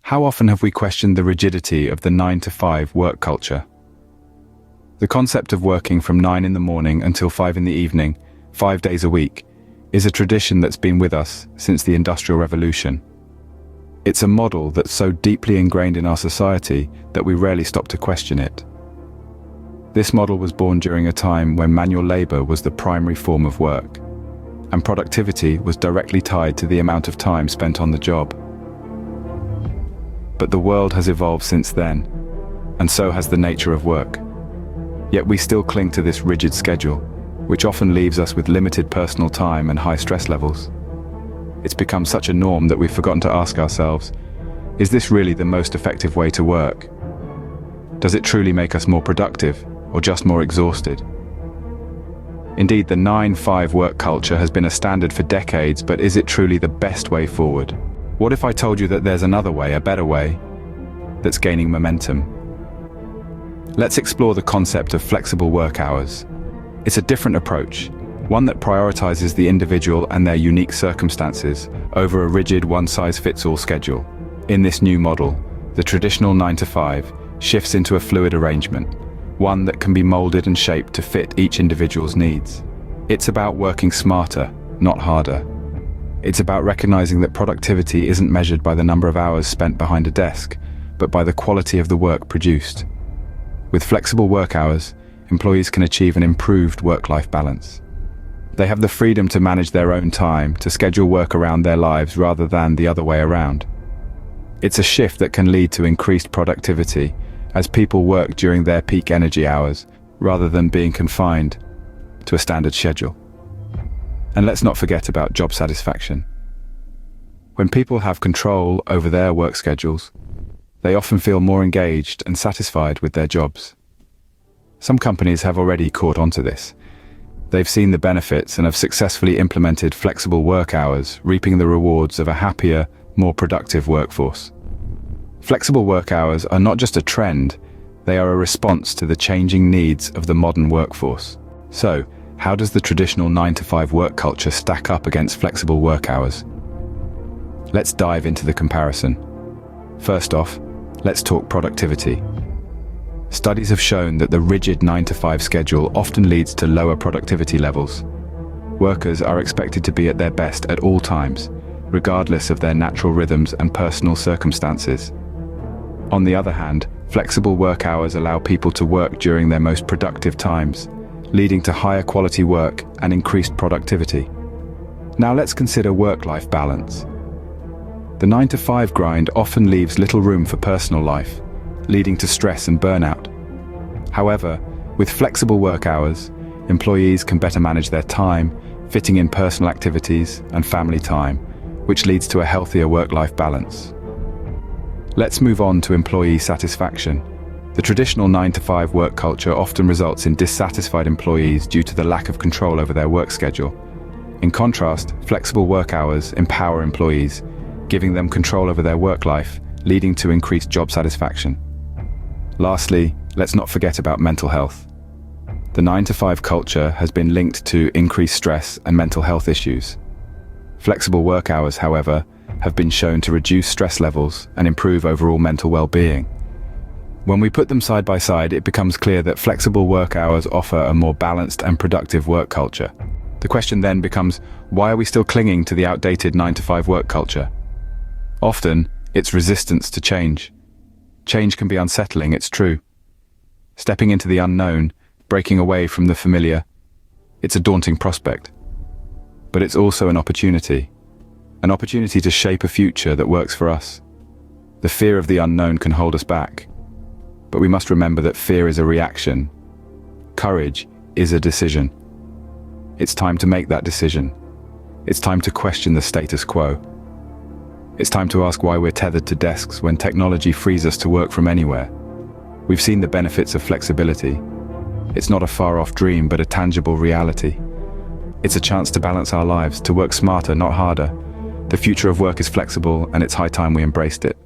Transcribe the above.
How often have we questioned the rigidity of the 9-to-5 work culture? The concept of working from 9 in the morning until 5 in the evening, 5 days a week, is a tradition that's been with us since the Industrial Revolution. It's a model that's so deeply ingrained in our society that we rarely stop to question it. This model was born during a time when manual labor was the primary form of work, and productivity was directly tied to the amount of time spent on the job. But the world has evolved since then, and so has the nature of work. Yet we still cling to this rigid schedule, which often leaves us with limited personal time and high stress levels. It's become such a norm that we've forgotten to ask ourselves, is this really the most effective way to work? Does it truly make us more productive, or just more exhausted? Indeed, the 9-5 work culture has been a standard for decades, but is it truly the best way forward? What if I told you that there's another way, a better way, that's gaining momentum? Let's explore the concept of flexible work hours. It's a different approach, one that prioritizes the individual and their unique circumstances over a rigid one-size-fits-all schedule. In this new model, the traditional 9-to-5 shifts into a fluid arrangement, one that can be molded and shaped to fit each individual's needs. It's about working smarter, not harder. It's about recognizing that productivity isn't measured by the number of hours spent behind a desk, but by the quality of the work produced. With flexible work hours, employees can achieve an improved work-life balance. They have the freedom to manage their own time, to schedule work around their lives rather than the other way around. It's a shift that can lead to increased productivity as people work during their peak energy hours rather than being confined to a standard schedule. And let's not forget about job satisfaction. When people have control over their work schedules, they often feel more engaged and satisfied with their jobs. Some companies have already caught on to this. They've seen the benefits and have successfully implemented flexible work hours, reaping the rewards of a happier, more productive workforce. Flexible work hours are not just a trend, they are a response to the changing needs of the modern workforce. So, how does the traditional 9-to-5 work culture stack up against flexible work hours? Let's dive into the comparison. First off, let's talk productivity. Studies have shown that the rigid 9-to-5 schedule often leads to lower productivity levels. Workers are expected to be at their best at all times, regardless of their natural rhythms and personal circumstances. On the other hand, flexible work hours allow people to work during their most productive times, leading to higher quality work and increased productivity. Now let's consider work-life balance. The 9-to-5 grind often leaves little room for personal life, leading to stress and burnout. However, with flexible work hours, employees can better manage their time, fitting in personal activities and family time, which leads to a healthier work-life balance. Let's move on to employee satisfaction. The traditional 9-to-5 work culture often results in dissatisfied employees due to the lack of control over their work schedule. In contrast, flexible work hours empower employees, giving them control over their work life, leading to increased job satisfaction. Lastly, let's not forget about mental health. The 9-to-5 culture has been linked to increased stress and mental health issues. Flexible work hours, however, have been shown to reduce stress levels and improve overall mental well-being. When we put them side by side, it becomes clear that flexible work hours offer a more balanced and productive work culture. The question then becomes, why are we still clinging to the outdated 9-to-5 work culture? Often, it's resistance to change. Change can be unsettling, it's true. Stepping into the unknown, breaking away from the familiar, it's a daunting prospect. But it's also an opportunity to shape a future that works for us. The fear of the unknown can hold us back. But we must remember that fear is a reaction. Courage is a decision. It's time to make that decision. It's time to question the status quo. It's time to ask why we're tethered to desks when technology frees us to work from anywhere. We've seen the benefits of flexibility. It's not a far-off dream, but a tangible reality. It's a chance to balance our lives, to work smarter, not harder. The future of work is flexible, and it's high time we embraced it.